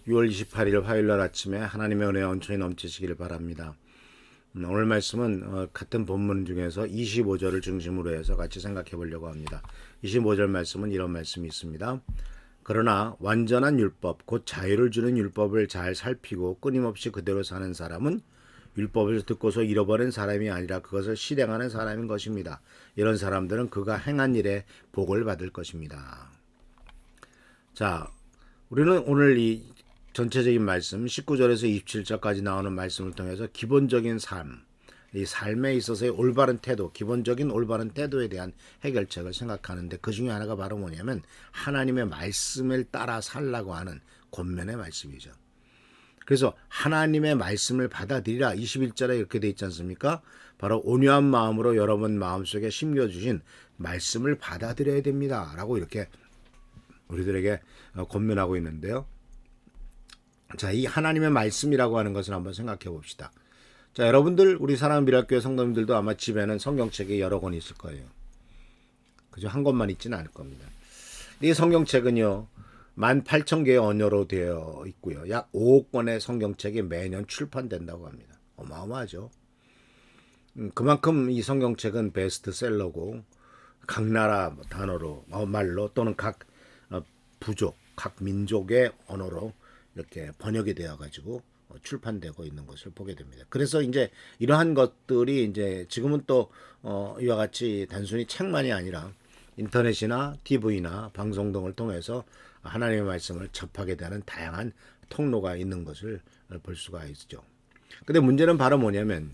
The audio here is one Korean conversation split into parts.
6월 28일 화요일날 아침에 하나님의 은혜와 온천이 넘치시기를 바랍니다. 오늘 말씀은 같은 본문 중에서 25절을 중심으로 해서 같이 생각해 보려고 합니다. 25절 말씀은 이런 말씀이 있습니다. 그러나 완전한 율법, 곧 자유를 주는 율법을 잘 살피고 끊임없이 그대로 사는 사람은 율법을 듣고서 잃어버린 사람이 아니라 그것을 실행하는 사람인 것입니다. 이런 사람들은 그가 행한 일에 복을 받을 것입니다. 자, 우리는 오늘 이 전체적인 말씀 19절에서 27절까지 나오는 말씀을 통해서 기본적인 삶, 이 삶에 있어서의 올바른 태도, 기본적인 올바른 태도에 대한 해결책을 생각하는데 그 중에 하나가 바로 뭐냐면 하나님의 말씀을 따라 살라고 하는 권면의 말씀이죠. 그래서 하나님의 말씀을 받아들이라 21절에 이렇게 돼 있지 않습니까? 바로 온유한 마음으로 여러분 마음속에 심겨주신 말씀을 받아들여야 됩니다. 라고 이렇게 우리들에게 권면하고 있는데요. 자, 이 하나님의 말씀이라고 하는 것을 한번 생각해 봅시다. 자, 여러분들 우리 사랑하는 미랄교회 성도님들도 아마 집에는 성경책이 여러 권 있을 거예요. 그죠? 한 권만 있지는 않을 겁니다. 이 성경책은요 18,000개의 언어로 되어 있고요. 약 5억 권의 성경책이 매년 출판된다고 합니다. 어마어마하죠. 그만큼 이 성경책은 베스트셀러고 각 나라 단어로 말로 또는 각 부족, 각 민족의 언어로 이렇게 번역이 되어 가지고 출판되고 있는 것을 보게 됩니다. 그래서 이제 이러한 것들이 이제 지금은 또 이와 같이 단순히 책만이 아니라 인터넷이나 TV나 방송 등을 통해서 하나님의 말씀을 접하게 되는 다양한 통로가 있는 것을 볼 수가 있죠. 근데 문제는 바로 뭐냐면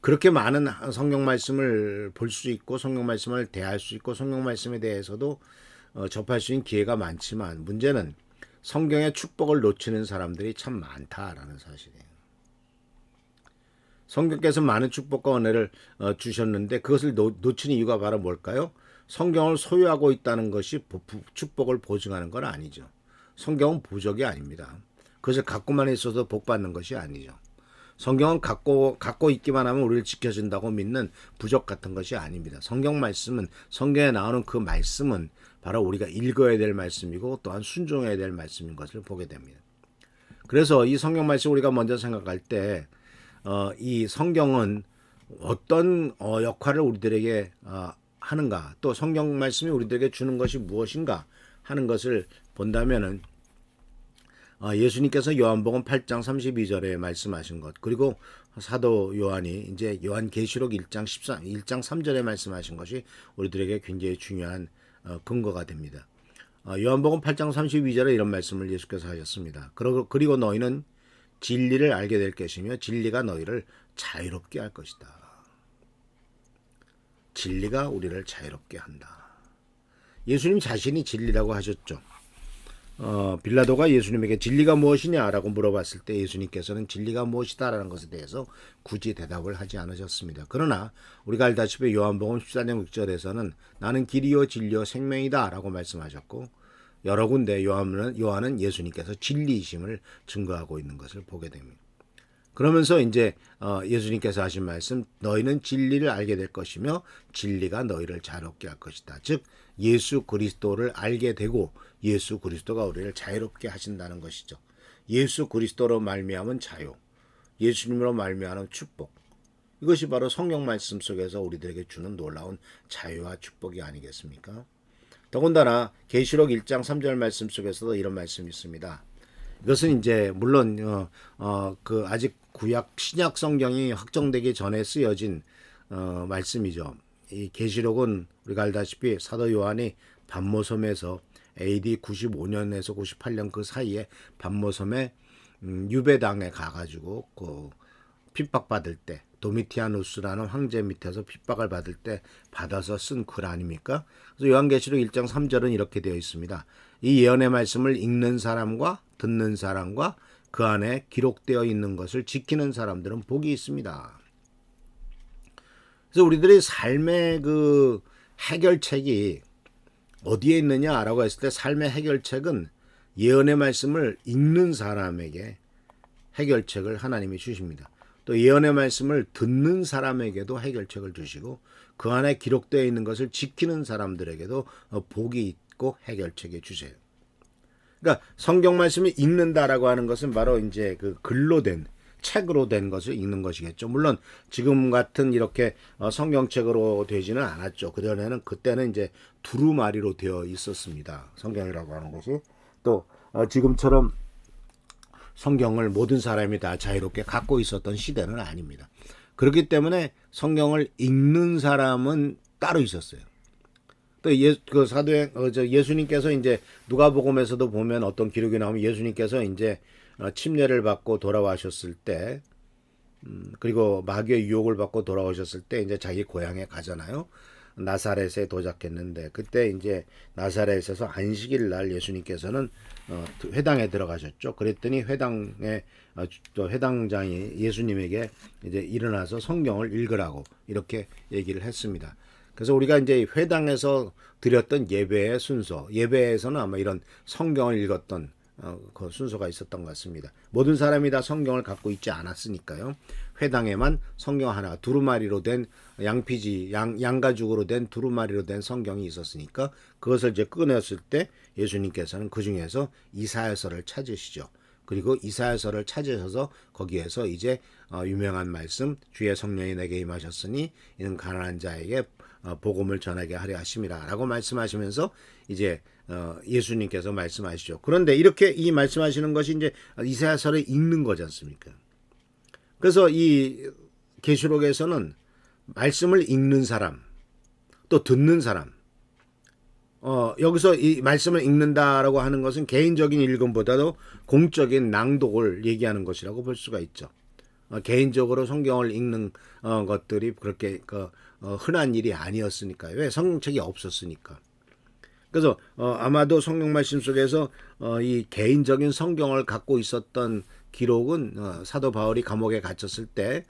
그렇게 많은 성경 말씀을 볼 수 있고 성경 말씀을 대할 수 있고 성경 말씀에 대해서도 접할 수 있는 기회가 많지만 문제는 성경의 축복을 놓치는 사람들이 참 많다라는 사실이에요. 성경께서 많은 축복과 은혜를 주셨는데 그것을 놓치는 이유가 바로 뭘까요? 성경을 소유하고 있다는 것이 축복을 보증하는 건 아니죠. 성경은 부족이 아닙니다. 그것을 갖고만 있어서 복 받는 것이 아니죠. 성경은 갖고 있기만 하면 우리를 지켜준다고 믿는 부적 같은 것이 아닙니다. 성경 말씀은 성경에 나오는 그 말씀은 바로 우리가 읽어야 될 말씀이고 또한 순종해야 될 말씀인 것을 보게 됩니다. 그래서 이 성경 말씀 우리가 먼저 생각할 때 이 성경은 어떤 역할을 우리들에게 하는가 또 성경 말씀이 우리들에게 주는 것이 무엇인가 하는 것을 본다면은 예수님께서 요한복음 8장 32절에 말씀하신 것 그리고 사도 요한이 이제 요한계시록 1장 3절에 말씀하신 것이 우리들에게 굉장히 중요한 근거가 됩니다. 요한복음 8장 32절에 이런 말씀을 예수께서 하셨습니다. 그리고 너희는 진리를 알게 될 것이며 진리가 너희를 자유롭게 할 것이다. 진리가 우리를 자유롭게 한다. 예수님 자신이 진리라고 하셨죠. 빌라도가 예수님에게 진리가 무엇이냐라고 물어봤을 때 예수님께서는 진리가 무엇이다라는 것에 대해서 굳이 대답을 하지 않으셨습니다. 그러나 우리가 알다시피 요한복음 14장 6절에서는 나는 길이요 진리요 생명이다라고 말씀하셨고 여러 군데 요한은 예수님께서 진리이심을 증거하고 있는 것을 보게 됩니다. 그러면서 이제 예수님께서 하신 말씀 너희는 진리를 알게 될 것이며 진리가 너희를 자유롭게 할 것이다. 즉 예수 그리스도를 알게 되고 예수 그리스도가 우리를 자유롭게 하신다는 것이죠. 예수 그리스도로 말미암은 자유, 예수님으로 말미암은 축복. 이것이 바로 성경 말씀 속에서 우리들에게 주는 놀라운 자유와 축복이 아니겠습니까? 더군다나 계시록 1장 3절 말씀 속에서도 이런 말씀이 있습니다. 이것은 이제 물론 그 아직 구약 신약 성경이 확정되기 전에 쓰여진 말씀이죠. 이 계시록은 우리가 알다시피 사도 요한이 반모섬에서 AD 95년에서 98년 그 사이에 반모섬에 유배당에 가가지고 그 핍박받을 때 도미티아누스라는 황제 밑에서 핍박을 받을 때 받아서 쓴 글 아닙니까? 그래서 요한계시록 1장 3절은 이렇게 되어 있습니다. 이 예언의 말씀을 읽는 사람과 듣는 사람과 그 안에 기록되어 있는 것을 지키는 사람들은 복이 있습니다. 그래서 우리들의 삶의 그 해결책이 어디에 있느냐라고 했을 때 삶의 해결책은 예언의 말씀을 읽는 사람에게 해결책을 하나님이 주십니다. 또 예언의 말씀을 듣는 사람에게도 해결책을 주시고 그 안에 기록되어 있는 것을 지키는 사람들에게도 복이 있고 해결책을 주세요. 그러니까 성경 말씀을 읽는다라고 하는 것은 바로 이제 그 글로 된 책으로 된 것을 읽는 것이겠죠. 물론 지금 같은 이렇게 성경책으로 되지는 않았죠. 그때는 이제 두루마리로 되어 있었습니다. 성경이라고 하는 것이 또 지금처럼 성경을 모든 사람이 다 자유롭게 갖고 있었던 시대는 아닙니다. 그렇기 때문에 성경을 읽는 사람은 따로 있었어요. 또 그 사도행 예수님께서 이제 누가복음에서도 보면 어떤 기록이 나오면 예수님께서 이제 침례를 받고 돌아와셨을 때 그리고 마귀의 유혹을 받고 돌아오셨을 때 이제 자기 고향에 가잖아요. 나사렛에 도착했는데 그때 이제 나사렛에서 안식일 날 예수님께서는 회당에 들어가셨죠. 그랬더니 회당장이 예수님에게 이제 일어나서 성경을 읽으라고 이렇게 얘기를 했습니다. 그래서 우리가 이제 회당에서 드렸던 예배의 순서, 예배에서는 아마 이런 성경을 읽었던 그 순서가 있었던 것 같습니다. 모든 사람이 다 성경을 갖고 있지 않았으니까요. 회당에만 성경 하나, 두루마리로 된 양가죽으로 된 두루마리로 된 성경이 있었으니까 그것을 이제 꺼냈을 때 예수님께서는 그 중에서 이사야서를 찾으시죠. 그리고 이사야서를 찾으셔서 거기에서 이제 유명한 말씀, 주의 성령이 내게 임하셨으니 이는 가난한 자에게 복음을 전하게 하려 하심이라라고 말씀하시면서 이제 예수님께서 말씀하시죠. 그런데 이렇게 이 말씀하시는 것이 이제 이사야서를 읽는 거지 않습니까? 그래서 이 계시록에서는 말씀을 읽는 사람, 또 듣는 사람, 여기서 이 말씀을 읽는다라고 하는 것은 개인적인 읽음보다도 공적인 낭독을 얘기하는 것이라고 볼 수가 있죠. 개인적으로 성경을 읽는 것들이 그렇게 흔한 일이 아니었으니까요. 왜? 성경책이 없었으니까. 그래서 아마도 성경 말씀 속에서 이 개인적인 성경을 갖고 있었던 기록은 사도 바울이 감옥에 갇혔을 때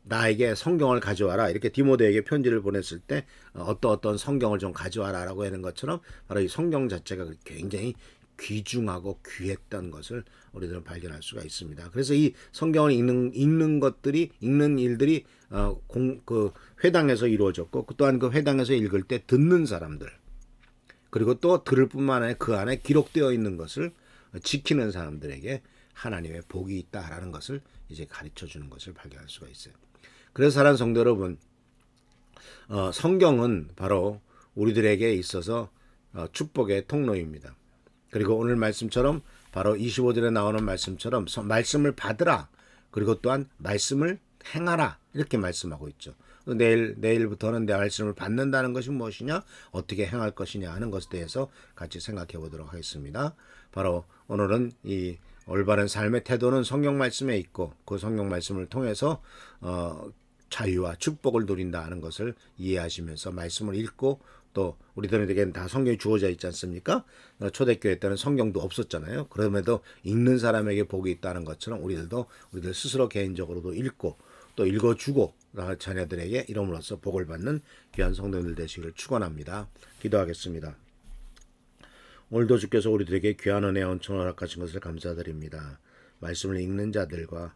나에게 성경을 가져와라 이렇게 디모데에게 편지를 보냈을 때 어떤 성경을 좀 가져와라라고 하는 것처럼 바로 이 성경 자체가 굉장히 귀중하고 귀했던 것을 우리들은 발견할 수가 있습니다. 그래서 이 성경을 읽는 일들이 그 회당에서 이루어졌고 또한 그 회당에서 읽을 때 듣는 사람들 그리고 또 들을 뿐만 아니라 그 안에 기록되어 있는 것을 지키는 사람들에게 하나님의 복이 있다라는 것을 이제 가르쳐 주는 것을 발견할 수가 있어요. 그래서 사랑하는 성도 여러분, 성경은 바로 우리들에게 있어서 축복의 통로입니다. 그리고 오늘 말씀처럼 바로 25절에 나오는 말씀처럼 말씀을 받으라. 그리고 또한 말씀을 행하라. 이렇게 말씀하고 있죠. 내일부터는 내 말씀을 받는다는 것이 무엇이냐? 어떻게 행할 것이냐 하는 것에 대해서 같이 생각해 보도록 하겠습니다. 바로 오늘은 이 올바른 삶의 태도는 성경 말씀에 있고 그 성경 말씀을 통해서 자유와 축복을 누린다 하는 것을 이해하시면서 말씀을 읽고 또 우리들에게는 다 성경이 주어져 있지 않습니까? 초대교회 때는 성경도 없었잖아요. 그럼에도 읽는 사람에게 복이 있다는 것처럼 우리들 스스로 개인적으로도 읽고 또 읽어주고 자녀들에게 이름으로써 복을 받는 귀한 성도들 되시기를 축원합니다. 기도하겠습니다. 오늘도 주께서 우리들에게 귀한 은혜의恩寵을 허락하신 것을 감사드립니다. 말씀을 읽는 자들과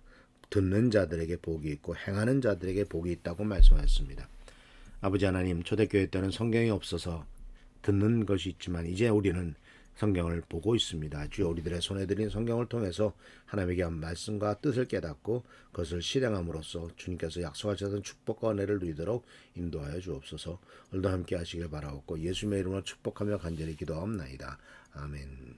듣는 자들에게 복이 있고 행하는 자들에게 복이 있다고 말씀하셨습니다. 아버지 하나님, 초대교회 때는 성경이 없어서 듣는 것이 있지만 이제 우리는 성경을 보고 있습니다. 주여 우리들의 손에 드린 성경을 통해서 하나님에게 한 말씀과 뜻을 깨닫고 그것을 실행함으로써 주님께서 약속하셨던 축복과 은혜를 누리도록 인도하여 주옵소서. 오늘도 함께 하시길 바라옵고 예수님의 이름으로 축복하며 간절히 기도하옵나이다. 아멘.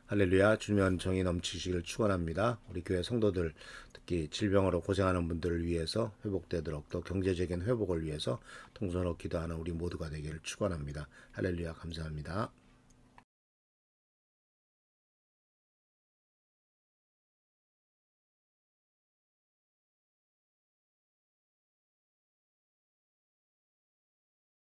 할렐루야. 주님의 은총이 넘치시길 축원합니다. 우리 교회 성도들 특히 질병으로 고생하는 분들을 위해서 회복되도록 또 경제적인 회복을 위해서 통성으로 기도하는 우리 모두가 되기를 축원합니다. 할렐루야. 감사합니다.